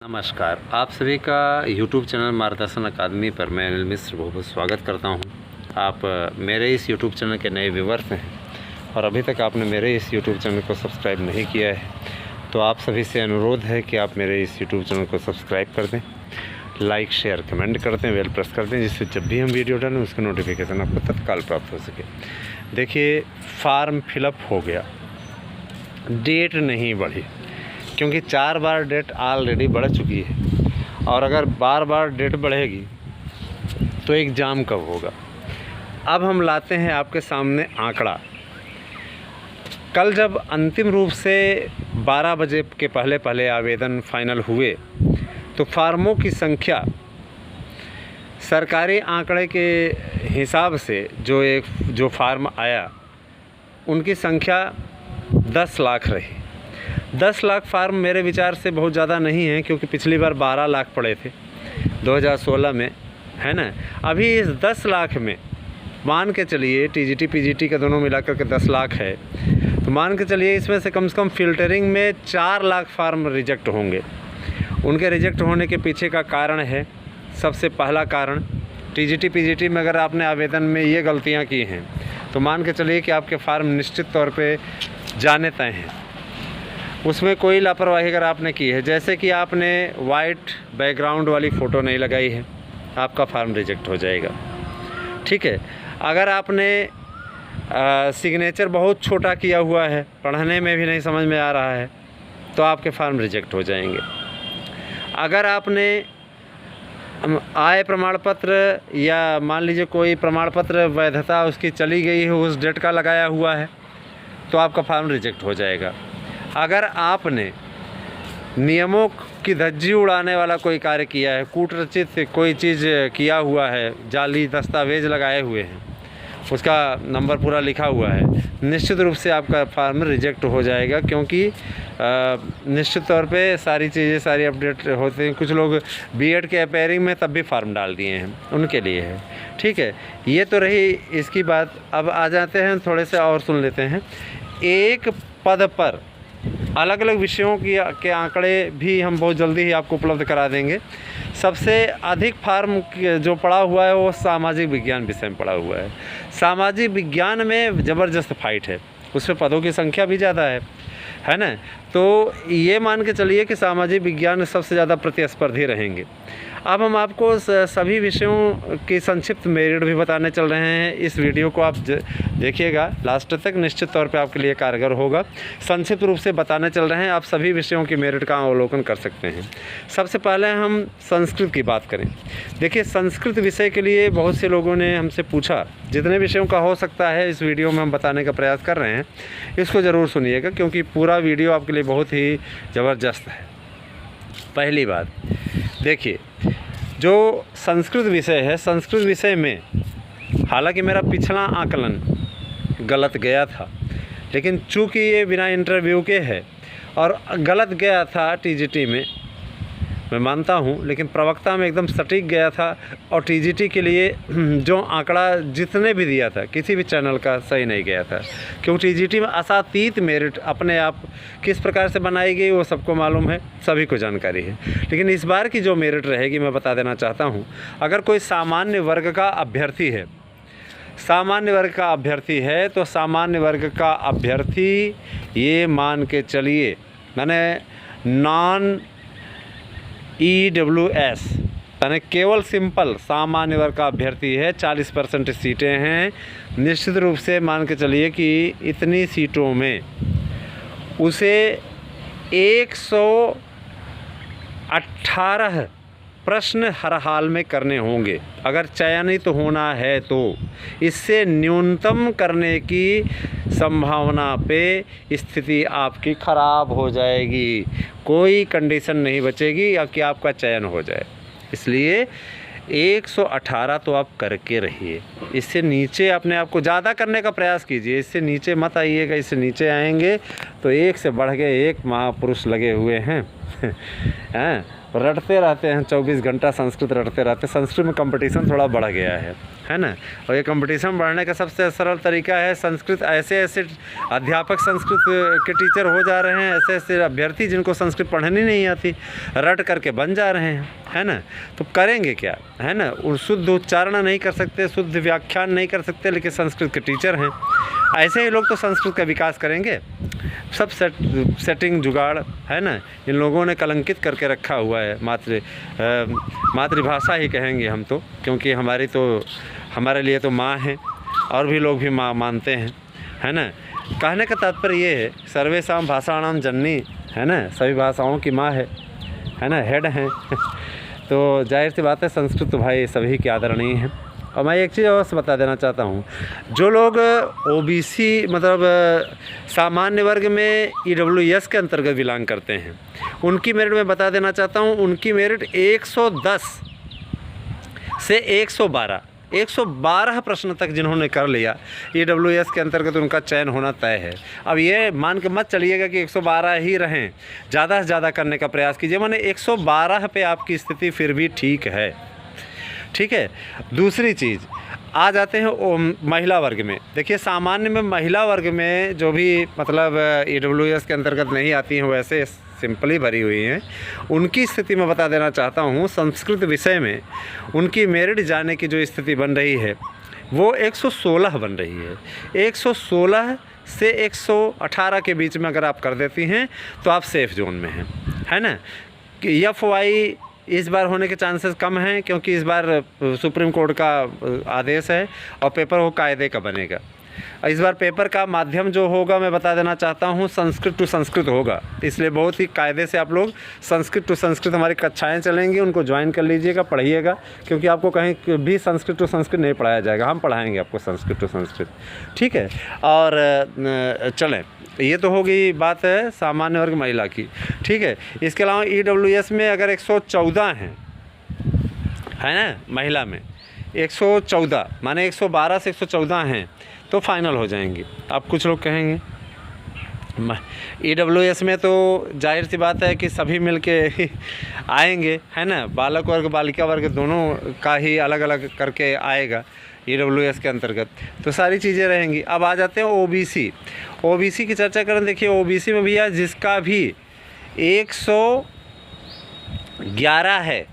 नमस्कार, आप सभी का YouTube चैनल मार्गदर्शन अकादमी पर मैं अनिल मिश्र बहुत बहुत स्वागत करता हूं। आप मेरे इस YouTube चैनल के नए व्यूअर्स हैं और अभी तक आपने मेरे इस YouTube चैनल को सब्सक्राइब नहीं किया है तो आप सभी से अनुरोध है कि आप मेरे इस YouTube चैनल को सब्सक्राइब कर दें, लाइक शेयर कमेंट कर दें, बेल प्रेस कर दें, जिससे जब भी हम वीडियो डालें उसका नोटिफिकेशन आपको तत्काल प्राप्त हो सके। देखिए, फॉर्म फिलअप हो गया, डेट नहीं बढ़ी, क्योंकि 4 बार डेट ऑलरेडी बढ़ चुकी है और अगर बार बार डेट बढ़ेगी तो एग्ज़ाम कब होगा। अब हम लाते हैं आपके सामने आंकड़ा। कल जब अंतिम रूप से 12 बजे के पहले आवेदन फाइनल हुए तो फार्मों की संख्या सरकारी आंकड़े के हिसाब से जो फार्म आया उनकी संख्या 10 लाख रही। 10 लाख फार्म मेरे विचार से बहुत ज़्यादा नहीं है, क्योंकि पिछली बार 12 लाख पड़े थे 2016 में, है ना। अभी इस 10 लाख में मान के चलिए टीजीटी पीजीटी के दोनों मिलाकर के 10 लाख है, तो मान के चलिए इसमें से कम फ़िल्टरिंग में 4 लाख फार्म रिजेक्ट होंगे। उनके रिजेक्ट होने के पीछे का कारण है, सबसे पहला कारण, टीजीटी पीजीटी में अगर आपने आवेदन में ये गलतियाँ की हैं तो मान के चलिए कि आपके फार्म निश्चित तौर पर जाने तय हैं। उसमें कोई लापरवाही अगर आपने की है, जैसे कि आपने वाइट बैकग्राउंड वाली फ़ोटो नहीं लगाई है, आपका फार्म रिजेक्ट हो जाएगा। ठीक है। अगर आपने सिग्नेचर बहुत छोटा किया हुआ है, पढ़ने में भी नहीं समझ में आ रहा है, तो आपके फार्म रिजेक्ट हो जाएंगे। अगर आपने आय प्रमाण पत्र या मान लीजिए कोई प्रमाण पत्र वैधता उसकी चली गई है, उस डेट का लगाया हुआ है, तो आपका फार्म रिजेक्ट हो जाएगा। अगर आपने नियमों की धज्जी उड़ाने वाला कोई कार्य किया है, कूटरचित कोई चीज़ किया हुआ है, जाली दस्तावेज़ लगाए हुए हैं, उसका नंबर पूरा लिखा हुआ है, निश्चित रूप से आपका फार्म रिजेक्ट हो जाएगा। क्योंकि निश्चित तौर पे सारी चीज़ें सारी अपडेट होते हैं। कुछ लोग बीएड के अपेयरिंग में तब भी फार्म डाल दिए हैं, उनके लिए है। ठीक है, ये तो रही इसकी बात। अब आ जाते हैं, थोड़े से और सुन लेते हैं। एक पद पर अलग अलग विषयों के आंकड़े भी हम बहुत जल्दी ही आपको उपलब्ध करा देंगे। सबसे अधिक फार्म जो पड़ा हुआ है वो सामाजिक विज्ञान विषय में पड़ा हुआ है। सामाजिक विज्ञान में ज़बरदस्त फाइट है, उसमें पदों की संख्या भी ज़्यादा है ना। तो ये मान के चलिए कि सामाजिक विज्ञान सबसे ज़्यादा प्रतिस्पर्धी रहेंगे। अब हम आपको सभी विषयों की संक्षिप्त मेरिट भी बताने चल रहे हैं। इस वीडियो को आप देखिएगा लास्ट तक, निश्चित तौर पे आपके लिए कारगर होगा। संक्षिप्त रूप से बताने चल रहे हैं, आप सभी विषयों की मेरिट का अवलोकन कर सकते हैं। सबसे पहले हम संस्कृत की बात करें। देखिए, संस्कृत विषय के लिए बहुत से लोगों ने हमसे पूछा, जितने विषयों का हो सकता है इस वीडियो में हम बताने का प्रयास कर रहे हैं, इसको ज़रूर सुनिएगा, क्योंकि पूरा वीडियो आपके लिए बहुत ही ज़बरदस्त है। पहली बात देखिए, जो संस्कृत विषय है, संस्कृत विषय में हालांकि मेरा पिछला आकलन गलत गया था, लेकिन चूंकि ये बिना इंटरव्यू के है और गलत गया था टीजीटी में, मैं मानता हूँ, लेकिन प्रवक्ता में एकदम सटीक गया था। और टीजीटी के लिए जो आंकड़ा जितने भी दिया था, किसी भी चैनल का सही नहीं गया था, क्योंकि टीजीटी में असातीत मेरिट अपने आप किस प्रकार से बनाई गई वो सबको मालूम है, सभी को जानकारी है। लेकिन इस बार की जो मेरिट रहेगी मैं बता देना चाहता हूँ। अगर कोई सामान्य वर्ग का अभ्यर्थी है, तो सामान्य वर्ग का अभ्यर्थी ये मान के चलिए, मैंने नॉन EWS यानी केवल सिंपल सामान्य वर्ग का अभ्यर्थी है, 40% सीटें हैं। निश्चित रूप से मान के चलिए कि इतनी सीटों में उसे 118 प्रश्न हर हाल में करने होंगे अगर चयनित होना है तो। इससे न्यूनतम करने की संभावना पे स्थिति आपकी ख़राब हो जाएगी, कोई कंडीशन नहीं बचेगी कि आपका चयन हो जाए। इसलिए 118 तो आप करके रहिए, इससे नीचे अपने आप को ज़्यादा करने का प्रयास कीजिए, इससे नीचे मत आइएगा। इससे नीचे आएंगे तो एक से बढ़ के एक महापुरुष लगे हुए हैं हैं रटते रहते हैं, 24 घंटा संस्कृत रटते रहते हैं। संस्कृत में कंपटीशन थोड़ा बढ़ गया है ना। और ये कंपटीशन बढ़ने का सबसे सरल तरीका है संस्कृत। ऐसे ऐसे अध्यापक संस्कृत के टीचर हो जा रहे हैं, ऐसे ऐसे अभ्यर्थी जिनको संस्कृत पढ़नी नहीं आती रट करके बन जा रहे हैं, है ना। तो करेंगे क्या, है ना। शुद्ध उच्चारण नहीं कर सकते, शुद्ध व्याख्यान नहीं कर सकते, लेकिन संस्कृत के टीचर हैं। ऐसे ही लोग तो संस्कृत का विकास करेंगे। सब सेटिंग जुगाड़, है ना, इन लोगों ने कलंकित करके रखा हुआ है। मातृभाषा ही कहेंगे हम तो, क्योंकि हमारे लिए तो माँ है, और भी लोग भी माँ मानते हैं, है ना। कहने का तात्पर्य ये है, सर्वेषां भाषाणां जननी, है ना, सभी भाषाओं की माँ है ना, हेड हैं। तो जाहिर सी बात है संस्कृत तो भाई सभी की आदरणीय है। और मैं एक चीज़ और से बता देना चाहता हूँ, जो लोग ओबीसी मतलब सामान्य वर्ग में EWS के अंतर्गत बिलोंग करते हैं, उनकी मेरिट मैं बता देना चाहता हूँ। उनकी मेरिट 110 से 112 प्रश्न तक जिन्होंने कर लिया EWS के अंतर्गत, उनका चयन होना तय है। अब ये मान के मत चलिएगा कि 112 ही रहें, ज़्यादा से ज़्यादा करने का प्रयास कीजिए। माने 112 पे आपकी स्थिति फिर भी ठीक है, ठीक है। दूसरी चीज़, आ जाते हैं महिला वर्ग में। देखिए सामान्य में महिला वर्ग में जो भी मतलब EWS के अंतर्गत नहीं आती हैं, वैसे सिंपली भरी हुई हैं, उनकी स्थिति मैं बता देना चाहता हूँ। संस्कृत विषय में उनकी मेरिट जाने की जो स्थिति बन रही है वो 116 बन रही है। 116 से 118 के बीच में अगर आप कर देती हैं तो आप सेफ़ जोन में हैं, है ना। कि FY इस बार होने के चांसेस कम हैं, क्योंकि इस बार सुप्रीम कोर्ट का आदेश है और पेपर वो कायदे का बनेगा। इस बार पेपर का माध्यम जो होगा मैं बता देना चाहता हूँ, संस्कृत टू संस्कृत होगा। इसलिए बहुत ही कायदे से आप लोग संस्कृत टू संस्कृत हमारी कक्षाएं चलेंगी, उनको ज्वाइन कर लीजिएगा, पढ़िएगा, क्योंकि आपको कहीं भी संस्कृत टू संस्कृत नहीं पढ़ाया जाएगा, हम पढ़ाएंगे आपको संस्कृत टू संस्कृत, ठीक है। और चलें, ये तो होगी बात है सामान्य वर्ग महिला की, ठीक है। इसके अलावा EWS में अगर 114 हैं, है ना, महिला में 114 माने 112 से 114 हैं तो फाइनल हो जाएंगी। अब कुछ लोग कहेंगे EWS में तो जाहिर सी बात है कि सभी मिलके आएंगे, है ना, बालक वर्ग बालिका वर्ग दोनों का ही अलग अलग करके आएगा EWS के अंतर्गत, तो सारी चीज़ें रहेंगी। अब आ जाते हैं OBC की चर्चा करें। देखिए OBC में भैया जिसका भी 111 है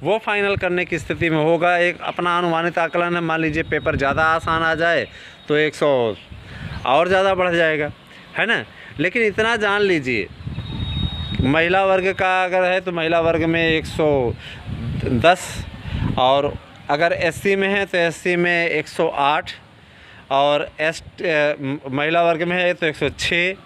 वो फाइनल करने की स्थिति में होगा। एक अपना अनुमानित आकलन है, मान लीजिए पेपर ज़्यादा आसान आ जाए तो 100 और ज़्यादा बढ़ जाएगा, है ना। लेकिन इतना जान लीजिए, महिला वर्ग का अगर है तो महिला वर्ग में 110, और अगर SC में है तो SC में 108, और महिला वर्ग में है तो 106।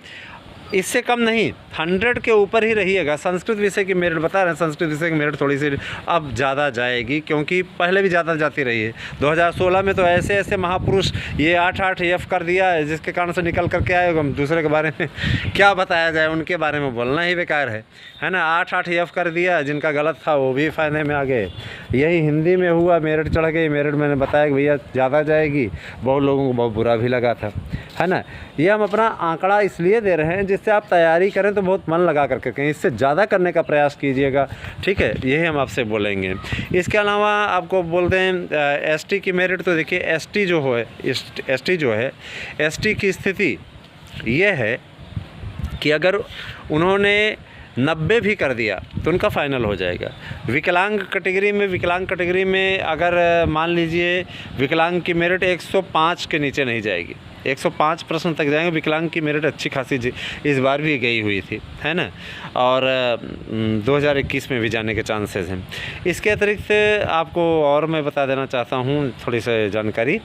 इससे कम नहीं, 100 के ऊपर ही रहिएगा। संस्कृत विषय की मेरिट बता रहे हैं, संस्कृत विषय की मेरिट थोड़ी सी अब ज़्यादा जाएगी, क्योंकि पहले भी ज़्यादा जाती रही है। 2016 में तो ऐसे ऐसे महापुरुष ये 8 F कर दिया है, जिसके कारण से निकल करके आए। हम दूसरे के बारे में क्या बताया जाए, उनके बारे में बोलना ही बेकार है ना। 8 F कर दिया, जिनका गलत था वो भी फायदे में आ गए। यही हिंदी में हुआ, मेरिट चढ़ गई। मेरिट मैंने बताया कि भैया ज़्यादा जाएगी, बहुत लोगों को बहुत बुरा भी लगा था, है ना। ये हम अपना आंकड़ा इसलिए दे रहे हैं जिससे आप तैयारी करें तो बहुत मन लगा करके कहीं, इससे ज़्यादा करने का प्रयास कीजिएगा, ठीक है। यही हम आपसे बोलेंगे। इसके अलावा आपको बोलते हैं ST की मेरिट। तो देखिए ST जो है ST की स्थिति ये है कि अगर उन्होंने 90 भी कर दिया तो उनका फाइनल हो जाएगा। विकलांग कैटेगरी में अगर मान लीजिए विकलांग की मेरिट 105 के नीचे नहीं जाएगी, 105 प्रश्न तक जाएंगे। विकलांग की मेरिट अच्छी खासी इस बार भी गई हुई थी, है ना, और 2021 में भी जाने के चांसेस हैं। इसके अतिरिक्त आपको और मैं बता देना चाहता हूँ थोड़ी सी जानकारी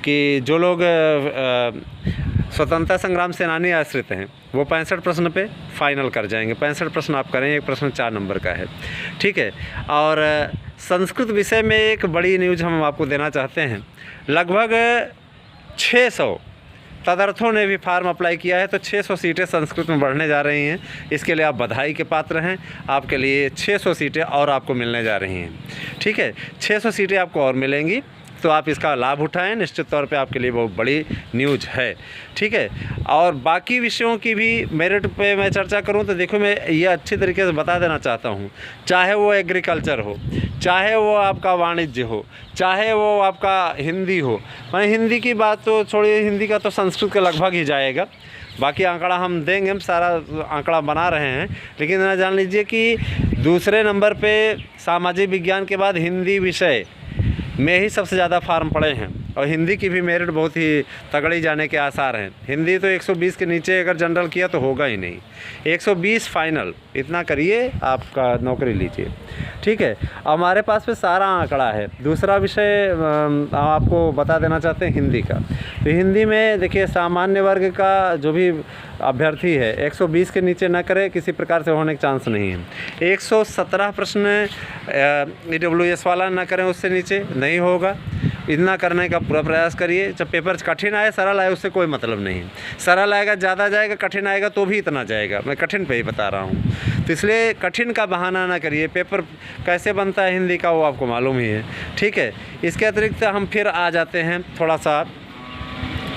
कि जो लोग स्वतंत्रता संग्राम सेनानी आश्रित हैं वो 65 प्रश्न पे फाइनल कर जाएंगे। 65 प्रश्न आप करें, एक प्रश्न 4 नंबर का है, ठीक है। और संस्कृत विषय में एक बड़ी न्यूज़ हम आपको देना चाहते हैं। लगभग 600 तदर्थों ने भी फार्म अप्लाई किया है, तो 600 सीटें संस्कृत में बढ़ने जा रही हैं। इसके लिए आप बधाई के पात्र हैं। आपके लिए 600 सीटें और आपको मिलने जा रही हैं, ठीक है। 600 सीटें आपको और मिलेंगी तो आप इसका लाभ उठाएं, निश्चित तौर पे आपके लिए बहुत बड़ी न्यूज़ है। ठीक है, और बाकी विषयों की भी मेरिट पे मैं चर्चा करूं तो देखो, मैं ये अच्छी तरीके से बता देना चाहता हूं, चाहे वो एग्रीकल्चर हो, चाहे वो आपका वाणिज्य हो, चाहे वो आपका हिंदी हो। मैं हिंदी की बात तो छोड़िए, हिंदी का तो संस्कृत का लगभग ही जाएगा, बाकी आंकड़ा हम देंगे, हम सारा आंकड़ा बना रहे हैं। लेकिन ना जान लीजिए कि दूसरे नंबर पे सामाजिक विज्ञान के बाद हिंदी विषय में ही सबसे ज़्यादा फार्म पड़े हैं, और हिंदी की भी मेरिट बहुत ही तगड़ी जाने के आसार हैं। हिंदी तो 120 के नीचे अगर जनरल किया तो होगा ही नहीं, 120 फाइनल, इतना करिए, आपका नौकरी लीजिए। ठीक है, हमारे पास में सारा आंकड़ा है। दूसरा विषय आपको बता देना चाहते हैं हिंदी का। तो हिंदी में देखिए, सामान्य वर्ग का जो भी अभ्यर्थी है 120 के नीचे ना करे, किसी प्रकार से होने के चांस नहीं है। 117 प्रश्न EWS वाला ना करें, उससे नीचे नहीं होगा। इतना करने का पूरा प्रयास करिए। जब पेपर कठिन आए सरल आए उससे कोई मतलब नहीं है, सरल आएगा ज़्यादा जाएगा, कठिन आएगा तो भी इतना जाएगा। मैं कठिन पे ही बता रहा हूँ, तो इसलिए कठिन का बहाना ना करिए। पेपर कैसे बनता है हिंदी का वो आपको मालूम ही है। ठीक है, इसके अतिरिक्त हम फिर आ जाते हैं थोड़ा सा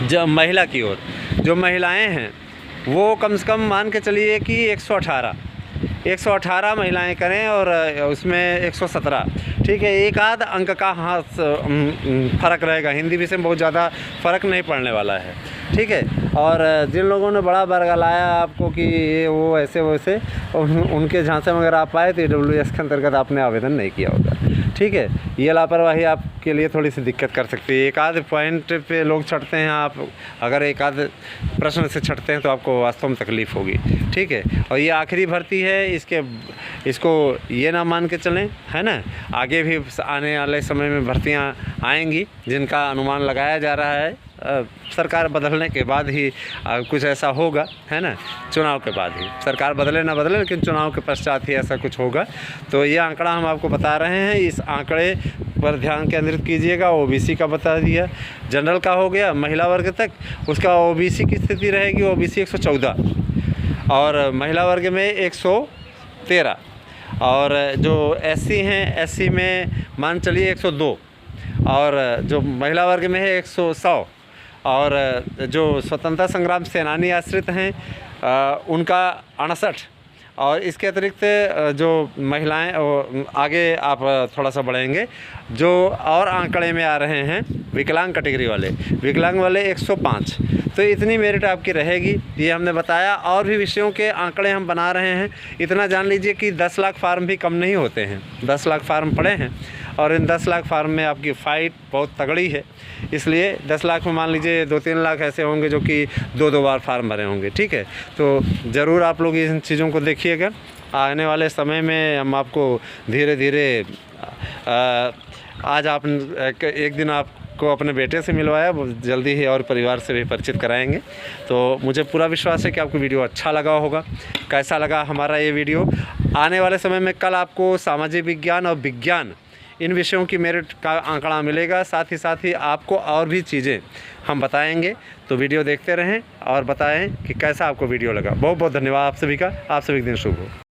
जब महिला की ओर। जो महिलाएँ हैं वो कम से कम मान के चलिए कि 118 महिलाएं करें, और उसमें 117। ठीक है, एक आध अंक का हाथ फ़र्क रहेगा, हिंदी विषय में बहुत ज़्यादा फ़र्क नहीं पड़ने वाला है। ठीक है, और जिन लोगों ने बड़ा बरगलाया आपको कि ये वो ऐसे वैसे, उनके झांसे में अगर आप आए तो EWS के अंतर्गत आपने आवेदन नहीं किया होगा। ठीक है, ये लापरवाही आपके लिए थोड़ी सी दिक्कत कर सकती है। एक आध पॉइंट पे लोग छटते हैं, आप अगर एक आध प्रश्न से छटते हैं तो आपको वास्तव में तकलीफ़ होगी। ठीक है, और ये आखिरी भर्ती है, इसको ये ना मान के चलें, है ना। आगे भी आने वाले समय में भर्तियां आएंगी जिनका अनुमान लगाया जा रहा है। सरकार बदलने के बाद ही कुछ ऐसा होगा, है ना, चुनाव के बाद ही। सरकार बदले ना बदले, लेकिन चुनाव के पश्चात ही ऐसा कुछ होगा। तो ये आंकड़ा हम आपको बता रहे हैं, इस आंकड़े पर ध्यान केंद्रित कीजिएगा। OBC का बता दिया, जनरल का हो गया, महिला वर्ग तक उसका OBC की स्थिति रहेगी, OBC 114, और महिला वर्ग में 113, और जो SC हैं SC में मान चलिए 102, और जो महिला वर्ग में है 100, और जो स्वतंत्रता संग्राम सेनानी आश्रित हैं उनका 68, और इसके अतिरिक्त जो महिलाएं आगे आप थोड़ा सा बढ़ेंगे, जो और आंकड़े में आ रहे हैं विकलांग कैटेगरी वाले, विकलांग वाले 105। तो इतनी मेरिट आपकी रहेगी, ये हमने बताया। और भी विषयों के आंकड़े हम बना रहे हैं। इतना जान लीजिए कि 10 लाख फार्म भी कम नहीं होते हैं, 10 लाख फार्म पड़े हैं, और इन 10 लाख फार्म में आपकी फ़ाइट बहुत तगड़ी है। इसलिए 10 लाख में मान लीजिए 2-3 लाख ऐसे होंगे जो कि 2-2 बार फार्म भरे होंगे। ठीक है, तो ज़रूर आप लोग इन चीज़ों को देखिएगा। आने वाले समय में हम आपको धीरे धीरे आज आप एक दिन आपको अपने बेटे से मिलवाया, जल्दी ही और परिवार से भी परिचित कराएंगे। तो मुझे पूरा विश्वास है कि आपको वीडियो अच्छा लगा होगा। कैसा लगा हमारा ये वीडियो? आने वाले समय में कल आपको सामाजिक विज्ञान और विज्ञान इन विषयों की मेरिट का आंकड़ा मिलेगा। साथ ही आपको और भी चीज़ें हम बताएंगे। तो वीडियो देखते रहें और बताएं कि कैसा आपको वीडियो लगा। बहुत बहुत धन्यवाद आप सभी का। आप सभी दिन शुभ हो।